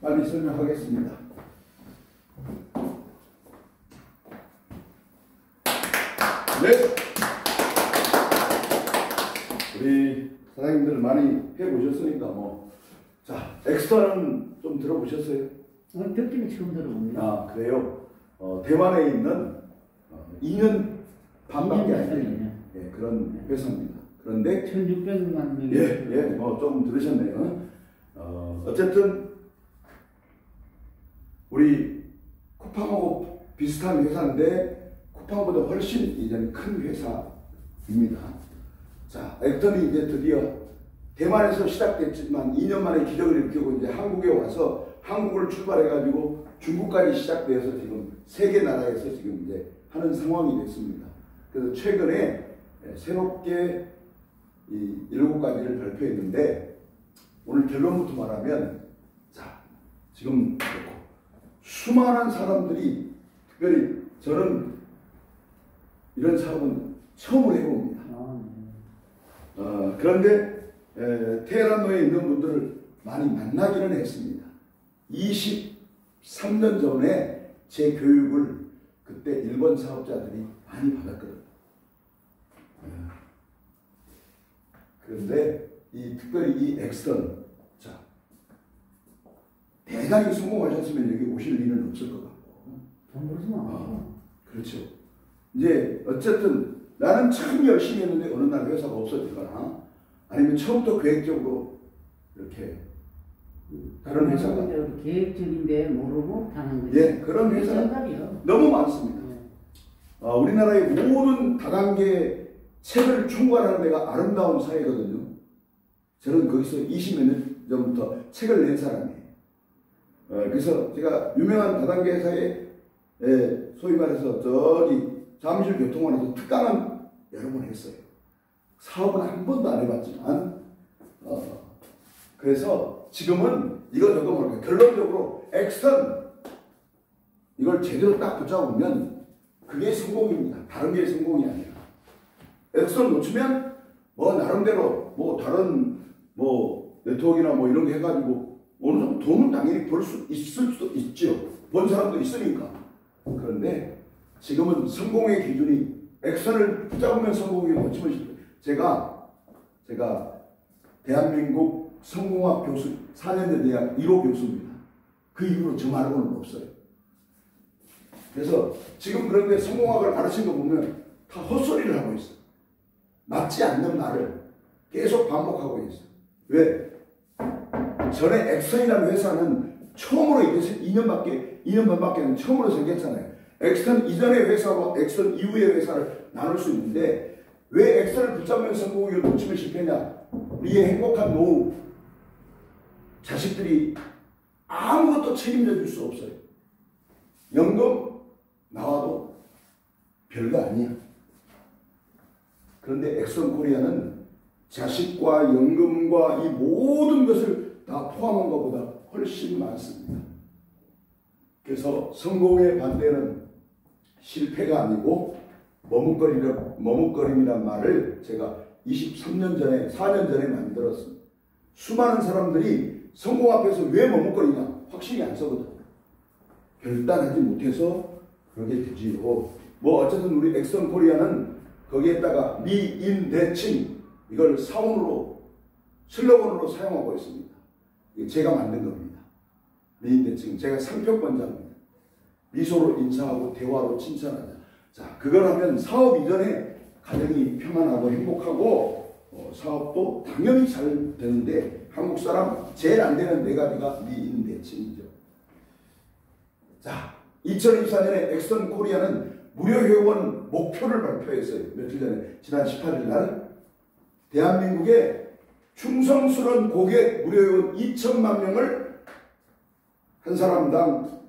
빨리 설명하겠습니다. 네. 우리 사장님들 많이 해보셨으니까 뭐. 자, 엑스터는 좀 들어보셨어요? 듣기는 처음 들어봅니다. 아, 그래요? 대만에 있는 2년 반밖에 안 되는 그런 회사입니다. 그런데 1600만 명이 좀 들으셨네요. 어쨌든 우리 쿠팡하고 비슷한 회사인데 쿠팡보다 훨씬 이제는 큰 회사입니다. 자, 엑턴이 이제 드디어 대만에서 시작됐지만 2년 만에 기적을 일으키고 이제 한국에 와서 한국을 출발해가지고 중국까지 시작돼서 지금 세계 나라에서 지금 이제 하는 상황이 됐습니다. 그래서 최근에 새롭게 이 7가지를 발표했는데 오늘 결론부터 말하면 자, 지금 수많은 사람들이 특별히 저는 이런 사업은 처음으로 해봅니다. 그런데 테헤란로에 있는 분들을 많이 만나기는 했습니다. 23년 전에 제 교육을 그때 일본 사업자들이 많이 받았거든요. 그런데 특별히 이 엑스턴, 자, 대단히 성공하셨으면 여기 오실 일은 없을 것 같고. 돈 벌지만 않죠. 그렇죠. 이제 어쨌든 나는 참 열심히 했는데 어느 날 회사가 없어지거나 아니면 처음부터 계획적으로 이렇게 그런 회사가 계획적인데 모르고 하는 거죠. 예, 그런 회사가 너무 많습니다. 우리나라의 모든 다단계 책을 총괄하는 데가 아름다운 사회거든요. 저는 거기서 20몇 년 전부터 책을 낸 사람이에요. 그래서 제가 유명한 다단계 회사에 소위 말해서 저기 잠실교통원에서 특강은 여러 번 했어요. 사업은 한 번도 안 해봤지만 그래서 지금은 이거저거 모르겠어요. 결론적으로 엑스턴 이걸 제대로 딱 붙잡으면 그게 성공입니다. 다른 게 성공이 아니라 엑스턴 놓치면 뭐 나름대로 뭐 다른 뭐 네트워크나 뭐 이런 거 해가지고 어느 정도 돈은 당연히 벌 수 있을 수도 있죠. 번 사람도 있으니까. 그런데 지금은 성공의 기준이 엑스턴을 붙잡으면 성공이 놓치면 제가 대한민국 성공학 교수 4년제 대학 1호 교수입니다. 그 이후로 저 말고는 없어요. 그래서 지금 그런데 성공학을 가르친 거 보면 다 헛소리를 하고 있어요. 맞지 않는 말을 계속 반복하고 있어요. 왜? 전에 엑스턴이라는 회사는 처음으로 이제 2년 반밖에 처음으로 생겼잖아요. 엑스턴 이전의 회사와 엑스턴 이후의 회사를 나눌 수 있는데 왜 엑스턴을 붙잡으면 성공을 놓치면 실패냐? 우리의 행복한 노후 자식들이 아무것도 책임져 줄 수 없어요. 연금 나와도 별거 아니야. 그런데 엑스턴 코리아는 자식과 연금과 이 모든 것을 다 포함한 것보다 훨씬 많습니다. 그래서 성공의 반대는 실패가 아니고 머뭇거림이란 말을 제가 23년 전에 4년 전에 만들었습니다. 수많은 사람들이 성공 앞에서 왜 머뭇거리냐? 확신이 안 서거든. 결단하지 못해서 그렇게 되지요. 뭐 어쨌든 우리 엑스턴 코리아는 거기에다가 미인대칭 이걸 사원으로 슬로건으로 사용하고 있습니다. 이게 제가 만든 겁니다. 미인대칭 제가 상표권자입니다. 미소로 인사하고 대화로 칭찬하자. 자, 그걸 하면 사업 이전에 가정이 평안하고 행복하고 사업도 당연히 잘 되는데 한국 사람 제일 안 되는 4가지가 미인대칭이죠. 자, 2024년에 엑스턴 코리아는 무료 회원 목표를 발표했어요. 며칠 전에 지난 18일 날 대한민국의 충성스러운 고객 무료 회원 2천만 명을 한 사람당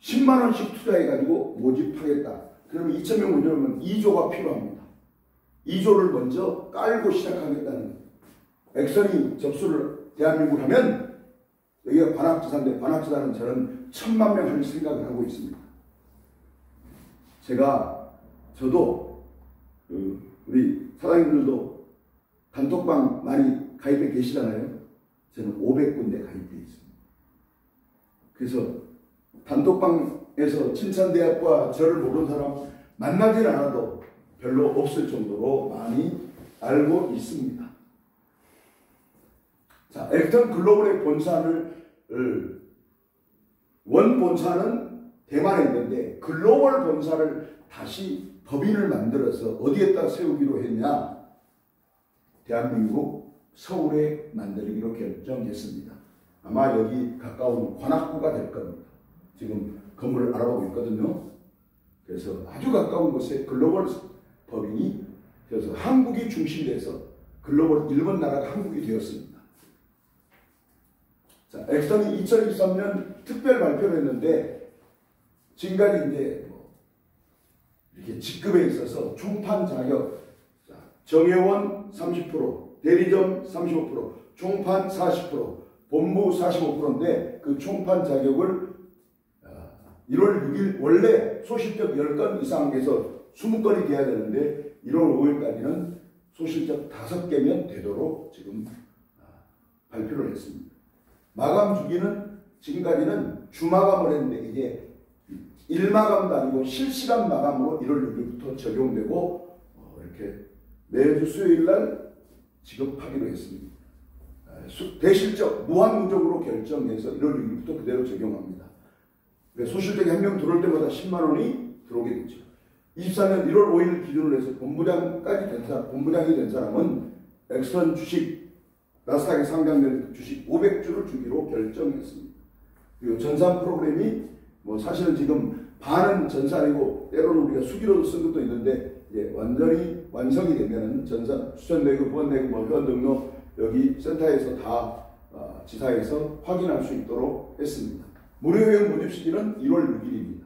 10만 원씩 투자해가지고 모집하겠다. 그러면 2,000명 모집하면 2조가 필요합니다. 2조를 먼저 깔고 시작하겠다는 거예요. 엑스턴이 접수를 대한민국을 하면 여기가 관악지사인데 관악지사는 저는 1,000만 명 할 생각을 하고 있습니다. 저도 우리 사장님들도 단톡방 많이 가입해 계시잖아요. 저는 500군데 가입해 있습니다. 그래서 단톡방에서 칭찬대학과 저를 모르는 사람 만나질 않아도 별로 없을 정도로 많이 알고 있습니다. 자, 엑스턴 글로벌의 원 본사는 대만에 있는데 글로벌 본사를 다시 법인을 만들어서 어디에다 세우기로 했냐? 대한민국 서울에 만들기로 결정했습니다. 아마 여기 가까운 관악구가 될 겁니다. 지금 건물을 알아보고 있거든요. 그래서 아주 가까운 곳에 글로벌 법인이, 그래서 한국이 중심이 돼서 글로벌 일본 나라가 한국이 되었습니다. 자, 엑스턴이 2023년 특별 발표를 했는데 지금까지 이제 이렇게 직급에 있어서 총판 자격, 자, 정회원 30%, 대리점 35%, 총판 40%, 본부 45%인데 그 총판 자격을 1월 6일 원래 소실적 10건 이상에서 20건이 돼야 되는데 1월 5일까지는 소실적 5개면 되도록 지금 발표를 했습니다. 마감 주기는 지금까지는 주마감을 했는데 이게 일마감도 아니고 실시간 마감으로 1월 6일부터 적용되고 이렇게 매주 수요일날 지급하기로 했습니다. 대실적 무한무적으로 결정해서 1월 6일부터 그대로 적용합니다. 소실적이 한 명 들어올 때마다 10만 원이 들어오게 되죠. 24년 1월 5일 기준으로 해서 본부장이 된 사람은 엑스턴 주식, 나스닥에 상장된 주식 500주를 주기로 결정했습니다. 그리고 전산 프로그램이 사실은 지금 반은 전산이고 때로는 우리가 수기로도 쓴 것도 있는데 완전히 완성이 되면은 전산 수천 내고 후원 내고 회원 등록 여기 센터에서 다 지사에서 확인할 수 있도록 했습니다. 무료 회원 모집 시기는 1월 6일입니다.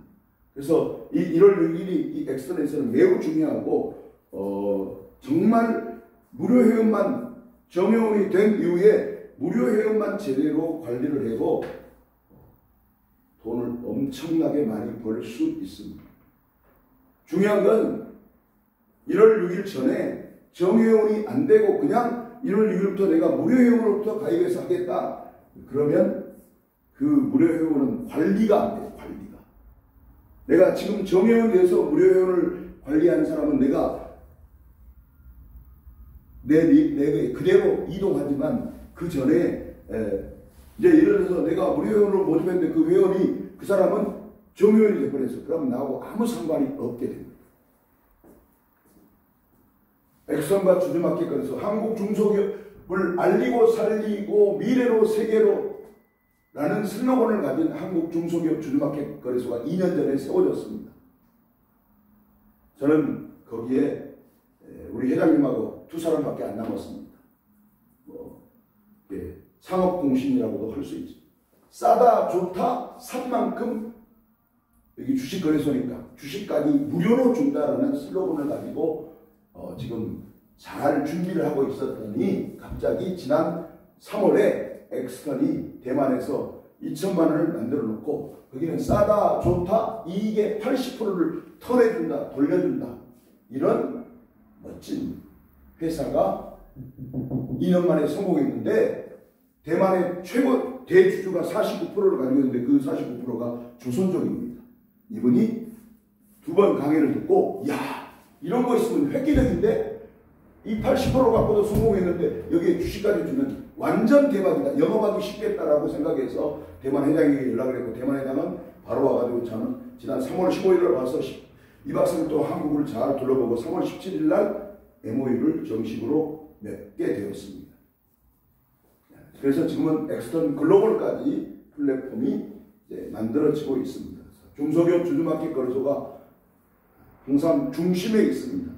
그래서 이 1월 6일이 이 엑스턴에서는 매우 중요하고 정말 무료 회원만 정회원이 된 이후에 무료 회원만 제대로 관리를 하고 돈을 엄청나게 많이 벌 수 있습니다. 중요한 건 1월 6일 전에 정회원이 안 되고 그냥 1월 6일부터 내가 무료 회원으로부터 가입해서 하겠다. 그러면 그 무료 회원은 관리가 안 돼요. 관리가. 내가 지금 정회원이 돼서 무료 회원을 관리한 사람은 내가 내 그대로 이동하지만 그 전에 이제 예를 들어서 내가 무료 회원으로 모집했는데 그 회원이 그 사람은 정회원이 되어버려서 그러면 나하고 아무 상관이 없게 됩니다. 엑스턴과 주주마켓거래소 한국 중소기업을 알리고 살리고 미래로 세계로 라는 슬로건을 가진 한국 중소기업 주주마켓거래소가 2년 전에 세워졌습니다. 저는 거기에 우리 회장님하고 두 사람밖에 안 남았습니다. 상업공신이라고도 할 수 있죠. 싸다 좋다 산 만큼 여기 주식거래소니까 주식까지 무료로 준다라는 슬로건을 가지고 지금 잘 준비를 하고 있었더니 갑자기 지난 3월에 엑스턴이 대만에서 2천만 원을 만들어 놓고 거기는 싸다 좋다 이익의 80%를 털어준다 돌려준다 이런 멋진 회사가 2년 만에 성공했는데 대만의 최고 대주주가 49%를 가지고 있는데 그 49%가 조선족입니다. 이분이 두 번 강의를 듣고 야 이런 거 있으면 획기적인데 이 80% 갖고도 성공했는데 여기에 주식까지 주면 완전 대박이다. 영업하기 쉽겠다라고 생각해서 대만 회장에게 연락을 했고 대만 회장은 바로 와가지고 저는 지난 3월 15일을 와서 2박 3일 동안 한국을 잘 둘러보고 3월 17일 날 MOU를 정식으로 맺게 되었습니다. 그래서 지금은 엑스턴 글로벌까지 플랫폼이 이제 만들어지고 있습니다. 중소기업 주주마켓 거래소가 항상 중심에 있습니다.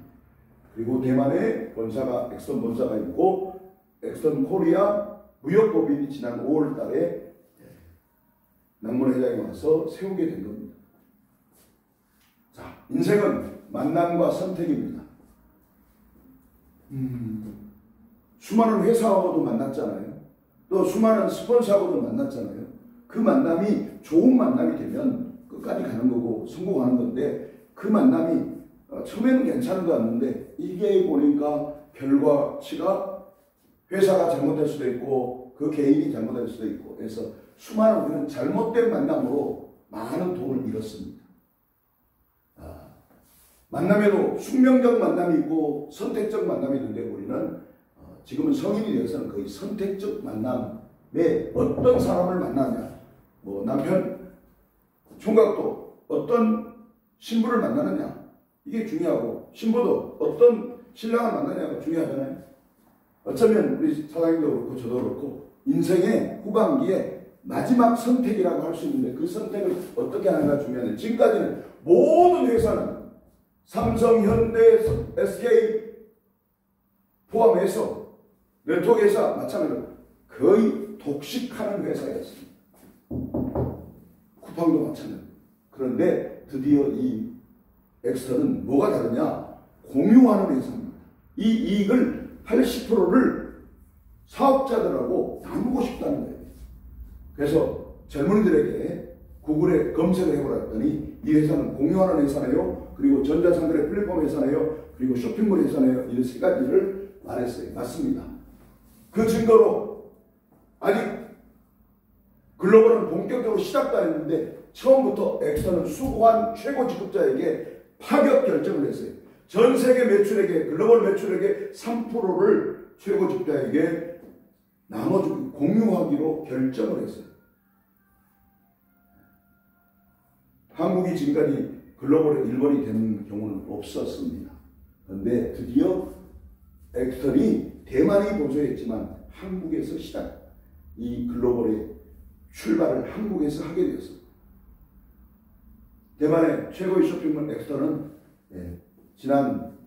그리고 대만에 본사가 엑스턴 본사가 있고 엑스턴 코리아 무역법인이 지난 5월 달에 남문 회장이 와서 세우게 된 겁니다. 자, 인생은 만남과 선택입니다. 수많은 회사하고도 만났잖아요. 또 수많은 스폰서하고도 만났잖아요. 그 만남이 좋은 만남이 되면 끝까지 가는 거고 성공하는 건데 그 만남이 처음에는 괜찮은 것 같는데 이게 보니까 결과치가 회사가 잘못될 수도 있고 그 개인이 잘못할 수도 있고 그래서 수많은 우리는 잘못된 만남으로 많은 돈을 잃었습니다. 만남에도 숙명적 만남이 있고 선택적 만남이 있는데 우리는 지금은 성인이 되어서는 거의 선택적 만남에 어떤 사람을 만나냐, 뭐 남편, 총각도 어떤 신부를 만나느냐 이게 중요하고 신부도 어떤 신랑을 만나냐가 중요하잖아요. 어쩌면 우리 사장님도 그렇고 저도 그렇고 인생의 후반기에 마지막 선택이라고 할 수 있는데 그 선택을 어떻게 하는가 중요한데 지금까지는 모든 회사는 삼성, 현대, SK 포함해서 네트워크 회사 마찬가지로 거의 독식하는 회사였습니다. 쿠팡도 마찬가지로. 그런데 드디어 이 엑스터는 뭐가 다르냐? 공유하는 회사입니다. 이 이익을 80%를 사업자들하고 나누고 싶다는 거예요. 그래서 젊은이들에게 구글에 검색을 해보라 했더니 이 회사는 공유하는 회사네요. 그리고 전자상거래 플랫폼 회사네요. 그리고 쇼핑몰 회사네요. 이런 세 가지를 말했어요. 맞습니다. 그 증거로 아직 글로벌은 본격적으로 시작도 안 했는데 처음부터 엑스터는 수고한 최고 직급자에게 파격 결정을 했어요. 전 세계 매출액의 글로벌 매출액의 3%를 최고 직급자에게 나눠주고 공유하기로 결정을 했어요. 한국이 지금까지 글로벌의 일본이 되는 경우는 없었습니다. 그런데 드디어 엑스턴이 대만이 보조했지만 한국에서 시작, 이 글로벌의 출발을 한국에서 하게 되었습니다. 대만의 최고의 쇼핑몰 엑스턴은 지난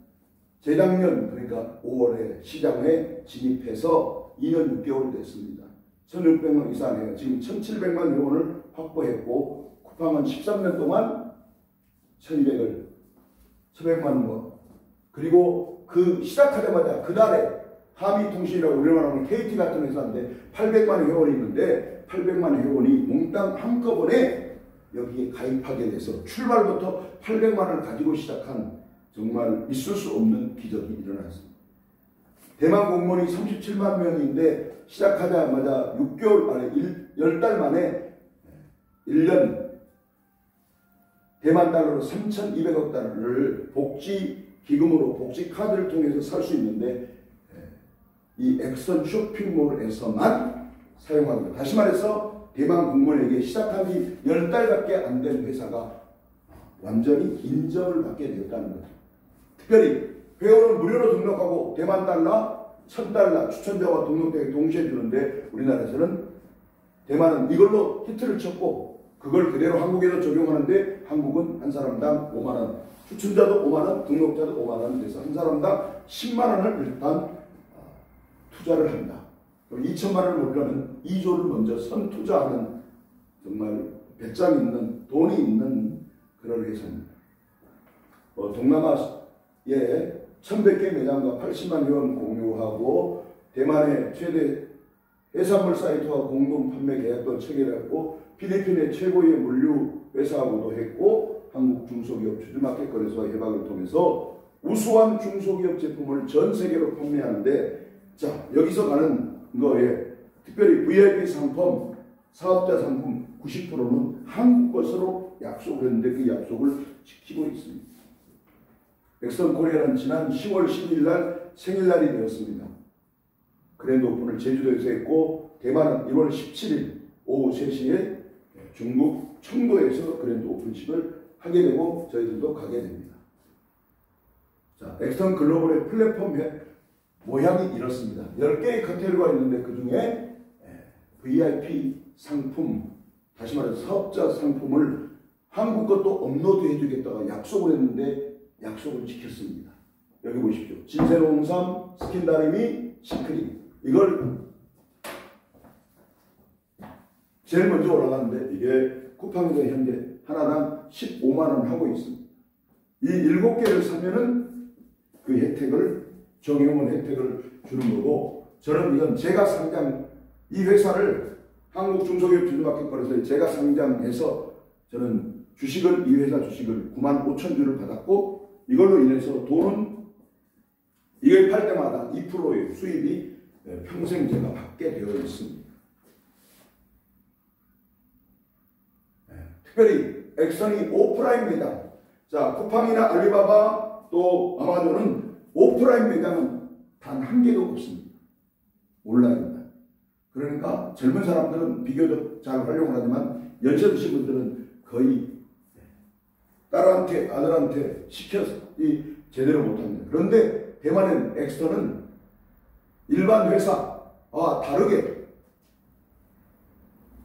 재작년 그러니까 5월에 시장에 진입해서 2년 6개월이 됐습니다. 1,600만 이상이에요. 지금 1,700만 회원을 확보했고 쿠팡은 13년 동안 1,200을 1,100만 원 그리고 그 시작하자마자 그날에 하미통신이라고 우리나라 하는 KT 같은 회사인데 800만의 회원이 있는데 800만의 회원이 몽땅 한꺼번에 여기에 가입하게 돼서 출발부터 800만을 가지고 시작한 정말 있을 수 없는 기적이 일어났습니다. 대만 공무원이 37만 명인데 시작하자마자 6개월 만에 10달 만에 1년 대만 달러로 3,200억 달러를 복지 기금으로 복지 카드를 통해서 살 수 있는데 이 엑선 쇼핑몰에서만 사용합니다. 다시 말해서 대만 공무원에게 시작한 지 10달밖에 안 된 회사가 완전히 인정을 받게 되었다는 거죠. 특별히 회원은 무료로 등록하고 대만 달러, 1,000달러 추천자와 등록되게 동시에 주는데 우리나라에서는 대만은 이걸로 히트를 쳤고 그걸 그대로 한국에서 적용하는데 한국은 한 사람당 5만원, 추천자도 5만원, 등록자도 5만원 돼서 한 사람당 10만원을 일단 투자를 한다. 그럼 2천만원을 모르려면 2조를 먼저 선투자하는 정말 배짱 있는 돈이 있는 그런 회사입니다. 동남아에 1,100개 매장과 80만 회원 공유하고 대만의 최대 해산물 사이트와 공동 판매 계약도 체결했고 필리핀의 최고의 물류 회사하고도 했고 한국 중소기업 주주마켓 거래소와 협약을 통해서 우수한 중소기업 제품을 전 세계로 판매하는데 자 여기서 가는 거에 특별히 VIP 상품, 사업자 상품 90%는 한국 것으로 약속을 했는데 그 약속을 지키고 있습니다. 엑선 코리아는 지난 10월 10일 날 생일날이 되었습니다. 그랜드 오픈을 제주도에서 했고 대만은 1월 17일 오후 3시에 중국 청도에서 그랜드 오픈식을 하게 되고 저희들도 가게 됩니다. 자, 엑선 글로벌의 플랫폼 모양이 이렇습니다. 10개의 카테고리가 있는데 그 중에 VIP 상품, 다시 말해서 사업자 상품을 한국 것도 업로드해 주겠다고 약속을 했는데 약속을 지켰습니다. 여기 보십시오. 진세농삼, 스킨다리미, 시크릿. 이걸 제일 먼저 올라갔는데 이게 쿠팡에서 현재 하나당 15만원 하고 있습니다. 이 7개를 사면은 그 혜택을 정형원 혜택을 주는 거고 저는 이건 제가 상장 이 회사를 한국 중소기업 주주마켓 거래소에 제가 상장해서 저는 주식을 이 회사 주식을 95,000주를 받았고 이걸로 인해서 돈은 이걸 팔 때마다 2%의 수입이 평생 제가 받게 되어 있습니다. 특별히 엑선이 오프라인 매장, 자 쿠팡이나 알리바바 또 아마존은 오프라인 매장은 단 한 개도 없습니다. 온라인만. 그러니까 젊은 사람들은 비교적 잘 활용을 하지만 연세 드신 분들은 거의 딸한테 아들한테 시켜서 제대로 못합니다. 그런데 대만의 엑스터는 일반 회사와 다르게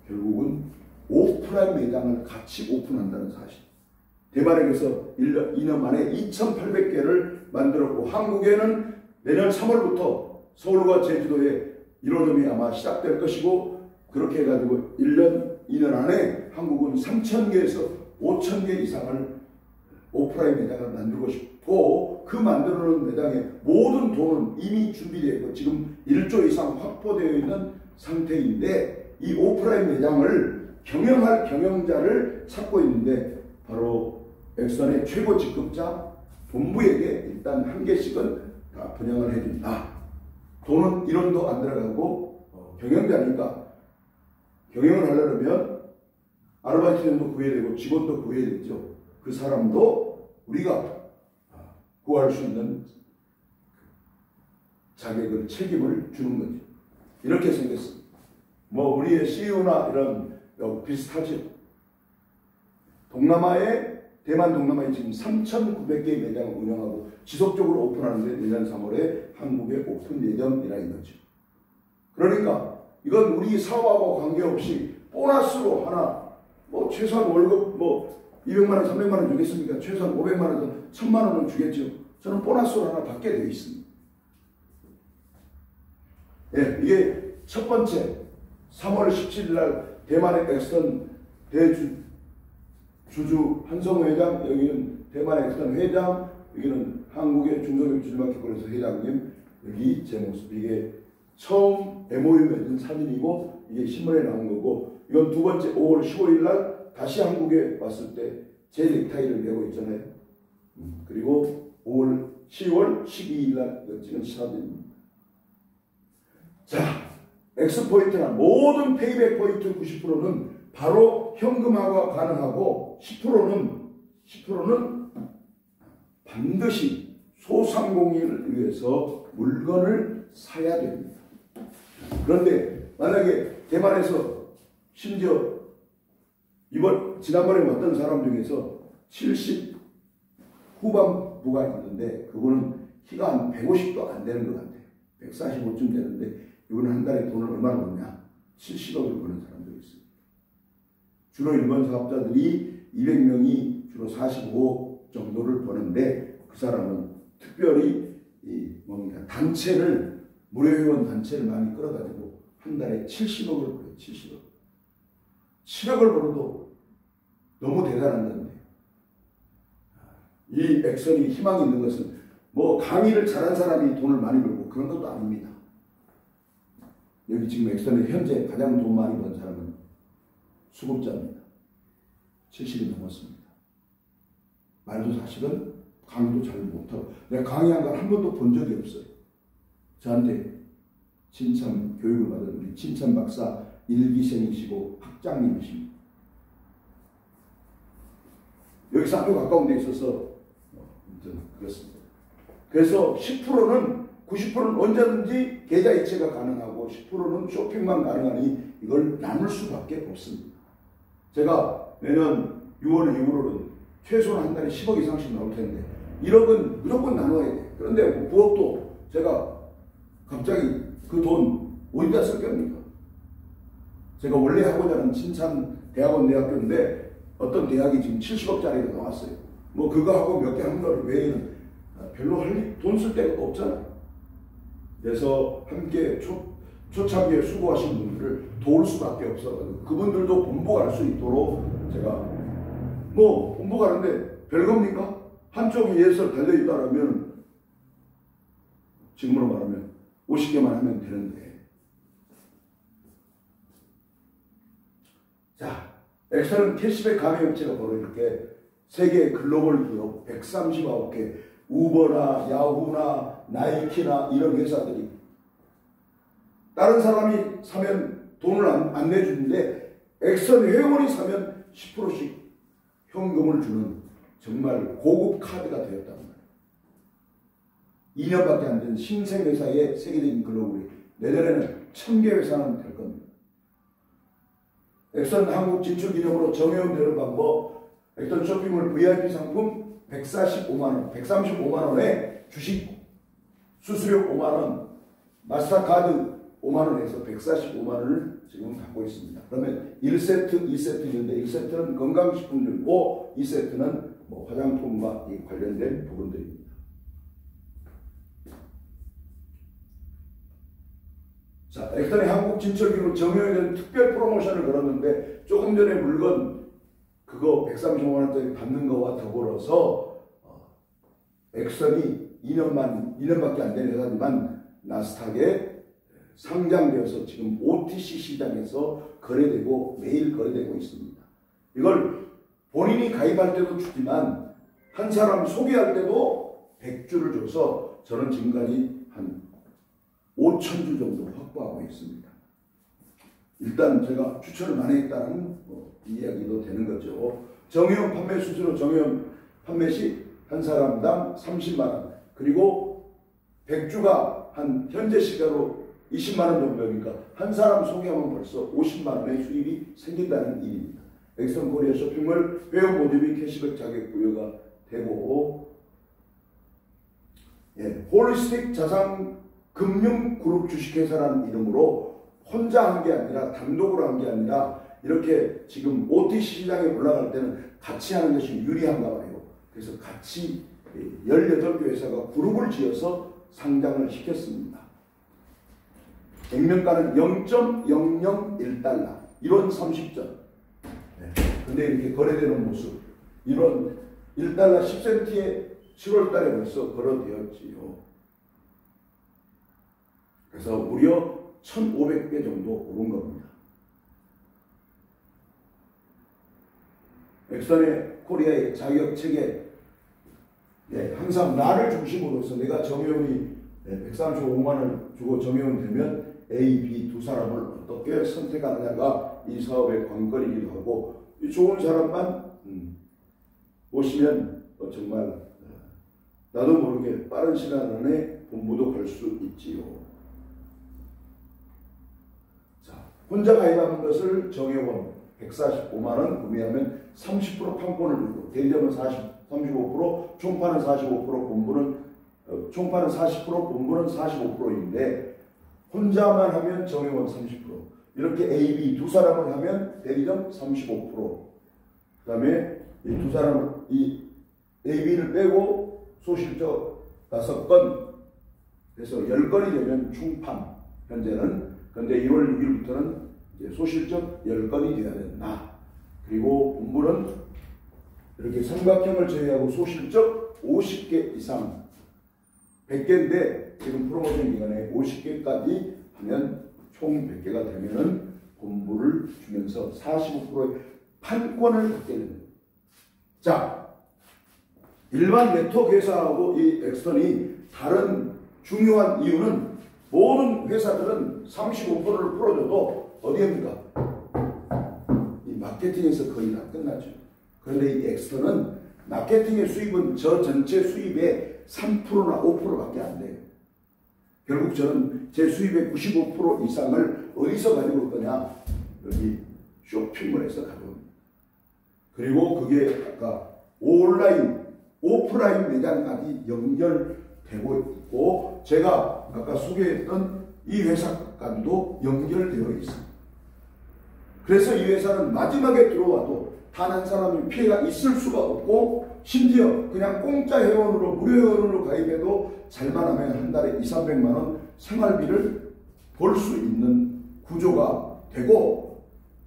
결국은 오프라인 매장을 같이 오픈한다는 사실. 대만에서 2년 만에 2,800개를 만들었고 한국에는 내년 3월부터 서울과 제주도에 1호점이 아마 시작될 것이고 그렇게 해가지고 1년, 2년 안에 한국은 3,000개에서 5,000개 이상을 오프라인 매장을 만들고 싶고 그 만들어놓은 매장의 모든 돈은 이미 준비되어 있고 지금 1조 이상 확보되어 있는 상태인데 이 오프라인 매장을 경영할 경영자를 찾고 있는데 바로 엑선의 최고 직급자 본부에게 일단 한 개씩은 다 분양을 해준다. 돈은 1원도 안 들어가고 경영자니까 경영을 하려면 아르바이트생도 구해야 되고 직원도 구해야 되죠. 그 사람도 우리가 구할 수 있는 자격을 책임을 주는 거죠. 이렇게 생겼습니다. 뭐 우리의 CU나 이런 비슷하죠. 대만 동남아에 지금 3,900개의 매장을 운영하고 지속적으로 오픈하는데 내년 3월에 한국에 오픈 예정이라는 거죠. 그러니까 이건 우리 사업하고 관계없이 보너스로 하나 뭐 최소한 월급 뭐 200만 원, 300만 원 주겠습니까? 최소한 500만 원, 1000만 원은 주겠죠. 저는 보너스로 하나 받게 되어 있습니다. 예, 이게 첫 번째 3월 17일 날 대만의 엑스턴 주주 한성우 회장, 여기는 대만의 엑스턴 회장, 여기는 한국의 중소기업 주주마켓거래소 회장님, 여기 제 모습. 이게 처음 MOU 맺은 사진이고 이게 신문에 나온 거고 이건 두 번째 5월 15일 날 다시 한국에 왔을 때 제 넥타이를 메고 있잖아요. 그리고 10월 12일 날 찍은 사진입니다. 자, 엑스포인트나 모든 페이백 포인트 90%는 바로 현금화가 가능하고 10%는 반드시 소상공인을 위해서 물건을 사야 됩니다. 그런데 만약에 대만에서 심지어 지난번에 왔던 사람 중에서 70 후반부가 있는데 그거는 키가 한 150도 안 되는 것 같아요. 145쯤 되는데 이거는 한 달에 돈을 얼마나 버냐? 70억을 버는 사람들이 있어요. 주로 일본 사업자들이 200명이 주로 45억 정도를 버는데 그 사람은 특별히 단체를 무료 회원 단체를 많이 끌어가지고 한 달에 70억을 벌어요. 70억. 7억을 벌어도 너무 대단한 건데 이 엑선이 희망이 있는 것은 뭐 강의를 잘한 사람이 돈을 많이 벌고 그런 것도 아닙니다. 여기 지금 엑선에 현재 가장 돈 많이 번 사람은 수급자입니다. 70이 넘었습니다. 말도 사실은 강의도 잘 못하고 내가 강의한 걸 한 번도 본 적이 없어요. 저한테 칭찬 교육을 받은 우리 칭찬 박사 일기생이시고 학장님이십니다. 여기서 아주 가까운 데 있어서 그렇습니다. 그래서 10%는 90%는 언제든지 계좌 이체가 가능하고 10%는 쇼핑만 가능하니 이걸 나눌 수밖에 없습니다. 제가 내년 6월 이후로는 최소한 한 달에 10억 이상씩 나올 텐데 1억은 무조건 나눠야 돼. 그런데 부업도 제가 갑자기 그 돈 어디다 쓸 겁니까? 제가 원래 하고자 하는 진천 대학원 대학교인데 어떤 대학이 지금 70억짜리가 나왔어요. 뭐 그거 하고 몇 개 하는 거 외에는 별로 돈 쓸 데가 없잖아요. 그래서 함께 초창기에 수고하신 분들을 도울 수밖에 없어가지고 그분들도 본부 갈 수 있도록 제가 뭐 본부 가는데 별겁니까? 한쪽이 예설 달려있다라면 지금으로 말하면 50개만 하면 되는데 자, 엑셀은 캐시백 가맹업체가 바로 이렇게 세계 글로벌 기업 139개 우버나 야후나 나이키나 이런 회사들이 다른 사람이 사면 돈을 안 내주는데 엑선 회원이 사면 10%씩 현금을 주는 정말 고급 카드가 되었단 말이에요. 2년밖에 안 된 신생회사의 세계적인 글로벌이 내년에는 1000개 회사는 될 겁니다. 엑선 한국 진출 기념으로 정회원 되는 방법, 엑선 쇼핑몰 VIP 상품 145만원, 135만원에 주식 수수료 5만원, 마스터카드 5만원에서 145만원을 지금 갖고 있습니다. 그러면 1세트, 2세트 있는데 1세트는 건강식품이고 2세트는 뭐 화장품과 관련된 부분들입니다. 자, 엑선의 한국 진출기로 정형에 대한 특별 프로모션을 걸었는데 조금 전에 물건 그거 135만원짜리 받는 거와 더불어서 엑선이 2년밖에 안 된 회사지만 나스닥에 상장되어서 지금 OTC 시장에서 거래되고 매일 거래되고 있습니다. 이걸 본인이 가입할 때도 주지만 한 사람 소개할 때도 100주를 줘서 저는 지금까지 한 5,000주 정도 확보하고 있습니다. 일단 제가 추천을 많이 했다는 이야기도 되는 거죠. 정회원 판매 수수료 정회원 판매 시 한 사람당 30만원, 그리고 100주가 한 현재 시가로 20만원 정도니까 한 사람 소개하면 벌써 50만원의 수입이 생긴다는 일입니다. 엑선 코리아 쇼핑몰 회원 모집이 캐시백 자격 부여가 되고, 홀리스틱 자산 금융 그룹 주식회사라는 이름으로 혼자 한 게 아니라 단독으로 한 게 아니라 이렇게 지금 OTC 시장에 올라갈 때는 같이 하는 것이 유리한가 봐요. 그래서 같이 18개 회사가 그룹을 지어서 상장을 시켰습니다. 액면가는 0.001달러, 1원 30전. 근데 이렇게 거래되는 모습, 이런 1달러 10센트에 7월 달에 벌써 거래되었지요. 그래서 무려 1,500배 정도 오른 겁니다. 엑선의 코리아의 자격 체계, 항상 나를 중심으로서 내가 정회원이 135만원 주고 정회원 되면 A, B 두 사람을 어떻게 선택하느냐가 이 사업의 관건이기도 하고, 좋은 사람만 모시면 정말 나도 모르게 빠른 시간 안에 본부도 갈 수 있지요. 자, 혼자 가입하는 것을 정회원 145만원 구매하면 30% 판권을 주고, 대리점은 35%, 총판은 45%, 본부는 총판은 40%, 본부는 45%인데 혼자만 하면 정회원 30%, 이렇게 A, B 두 사람을 하면 대리점 35%, 그 다음에 이 두 사람을 이 A, B를 빼고 소실적 5건 그래서 10건이 되면 충판, 현재는. 근데 1월 6일부터는 이제 소실적 10건이 되어야 된다. 그리고 본부는 이렇게 삼각형을 제외하고 소실적 50개 이상, 100개인데 지금 프로모션 기간에 50개까지 하면 총 100개가 되면은 본부를 주면서 45%의 판권을 갖게 됩니다. 자, 일반 네트워크 회사하고 이 엑스턴이 다른 중요한 이유는 모든 회사들은 35%를 풀어줘도 어디입니까? 이 마케팅에서 거의 다 끝나죠. 그런데 이 엑스턴은 마케팅의 수입은 저 전체 수입의 3%나 5%밖에 안 돼요. 결국 저는 제 수입의 95% 이상을 어디서 가지고 올 거냐? 여기 쇼핑몰에서 가져옵니다. 그리고 그게 아까 온라인, 오프라인 매장까지 연결되고 있고, 제가 아까 소개했던 이 회사까지도 연결되어 있습니다. 그래서 이 회사는 마지막에 들어와도 단 한 사람이 피해가 있을 수가 없고, 심지어 그냥 공짜 회원으로 무료 회원으로 가입해도 잘만 하면 한 달에 200~300만원 생활비를 벌 수 있는 구조가 되고,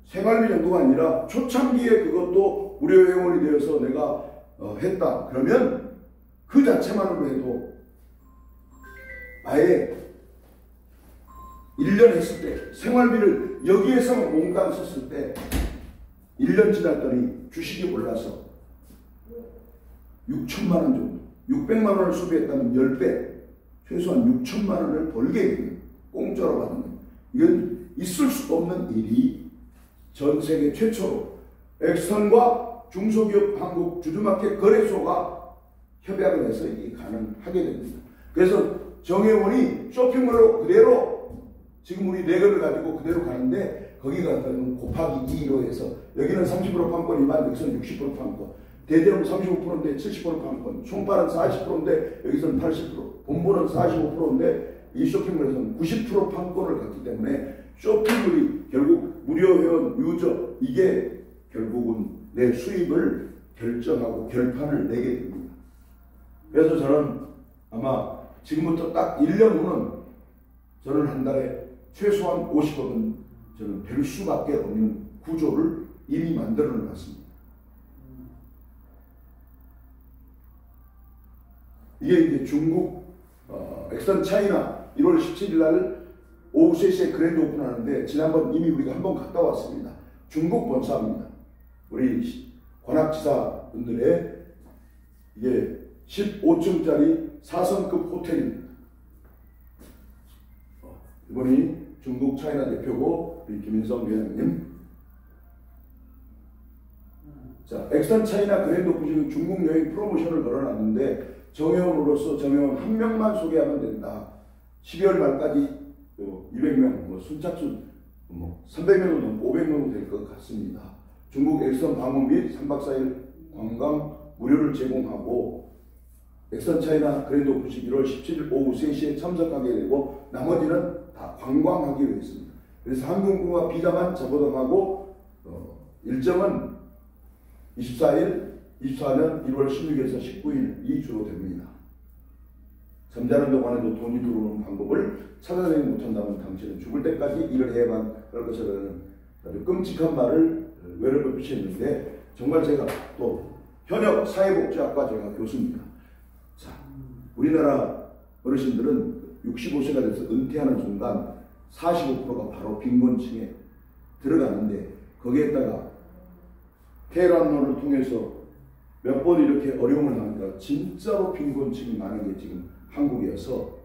생활비 정도가 아니라 초창기에 그것도 무료 회원이 되어서 내가 했다 그러면 그 자체만으로 해도 아예 1년 했을 때 생활비를 여기에서 몽땅 썼을 때 1년 지났더니 주식이 올라서 6천만원 정도, 600만원을 소비했다면 10배, 최소한 6천만원을 벌게 되는, 공짜로 받는 거예요. 이건 있을 수 없는 일이 전 세계 최초로 엑스턴과 중소기업 한국 주주마켓 거래소가 협약을 해서 이게 가능하게 됩니다. 그래서 정혜원이 쇼핑몰로 그대로 지금 우리 레거를 가지고 그대로 가는데 거기가 곱하기 2로 해서 여기는 30% 판권이면 여기서는 60% 판권, 대대로 35%인데 70% 판권, 총파는 40%인데 여기서는 80%, 본부는 45%인데 이 쇼핑몰에서는 90% 판권을 갖기 때문에 쇼핑몰이 결국 무료 회원 유저 이게 결국은 내 수입을 결정하고 결판을 내게 됩니다. 그래서 저는 아마 지금부터 딱 1년 후는 저는 한 달에 최소한 50억은 저는 될 수밖에 없는 구조를 이미 만들어 놨습니다. 이게 이제 중국 엑스턴 차이나 1월 17일 날 오후 3시에 그랜드 오픈하는데 지난번 이미 우리가 한번 갔다 왔습니다. 중국 본사입니다. 우리 관악지사분들의 이게 15층짜리 4성급 호텔입니다. 이분이 중국 차이나 대표고 우리 김인성 위원장님. 자, 엑스턴 차이나 그랜드 오픈 중국 여행 프로모션을 걸어놨는데 정회원으로서 정회원 한 명만 소개하면 된다. 12월 말까지 200명, 순착순 300명은 넘고 500명은 될 것 같습니다. 중국 엑스턴 방문 및 3박 4일 관광 무료를 제공하고 엑스턴 차이나 그랜드 오픈식 1월 17일 오후 3시에 참석하게 되고 나머지는 다 관광하기로 했습니다. 그래서 항공권과 비자만 접어담하고 일정은 24년 1월 16일에서 19일이 주로 됩니다. 잠자는 동안에도 돈이 들어오는 방법을 찾아내지 못한다면 당신은 죽을 때까지 일을 해야만 할 것이라는 아주 끔찍한 말을 외롭게 비쳤는데 정말 제가 또 현역 사회복지학과 제가 교수입니다. 자, 우리나라 어르신들은 65세가 돼서 은퇴하는 순간 45%가 바로 빈곤층에 들어가는데 거기에다가 테헤란론을 통해서 몇 번 이렇게 어려움을 하니까 진짜로 빈곤층이 많은 게 지금 한국이어서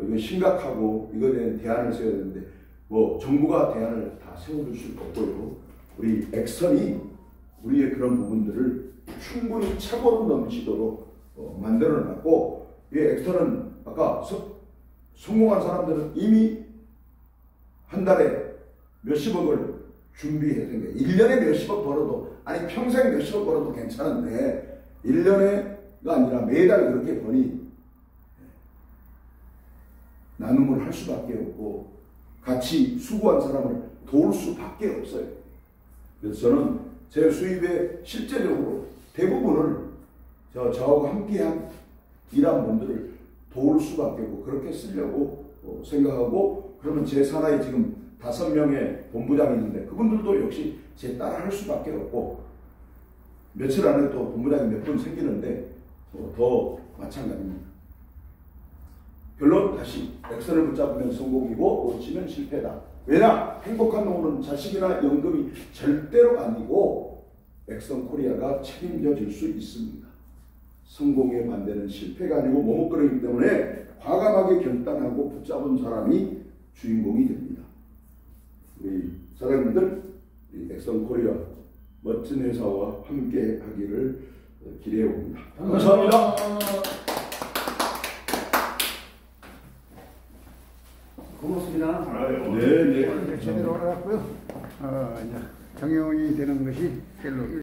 이거 심각하고 이거에 대한 대안을 세워야 되는데 뭐 정부가 대안을 다 세워줄 수 없고요. 우리 엑스턴이 우리의 그런 부분들을 충분히 착오로 넘치도록 만들어놨고 이 엑스턴은 아까 성공한 사람들은 이미 한 달에 몇십억을 준비해야 되는 거예요. 1년에 몇십억 벌어도 아니 평생 몇십억 벌어도 괜찮은데 1년에가 아니라 매달 그렇게 버니 나눔을 할 수밖에 없고 같이 수고한 사람을 도울 수밖에 없어요. 그래서 저는 제 수입의 실제적으로 대부분을 저하고 함께한 일한 분들을 도울 수밖에 없고 그렇게 쓰려고 생각하고 그러면 제 산하에 지금 5명의 본부장이 있는데 그분들도 역시 제 따라 할 수밖에 없고 며칠 안에 또 본부장이 몇 분 생기는데 더 마찬가지입니다. 결론 다시 엑스턴을 붙잡으면 성공이고 놓치면 실패다. 왜냐? 행복한 노후는 자식이나 연금이 절대로 아니고 엑스턴 코리아가 책임져 줄 수 있습니다. 성공의 반대는 실패가 아니고 머뭇거리기 때문에 과감하게 결단하고 붙잡은 사람이 주인공이 됩니다. 우리 사장님들 엑스턴 코리아 멋진 회사와 함께 하기를 기대해 봅니다. 감사합니다. 고맙습니다. 네. 제대로 알아갔고요. 이제 정형이 되는 것이 셀로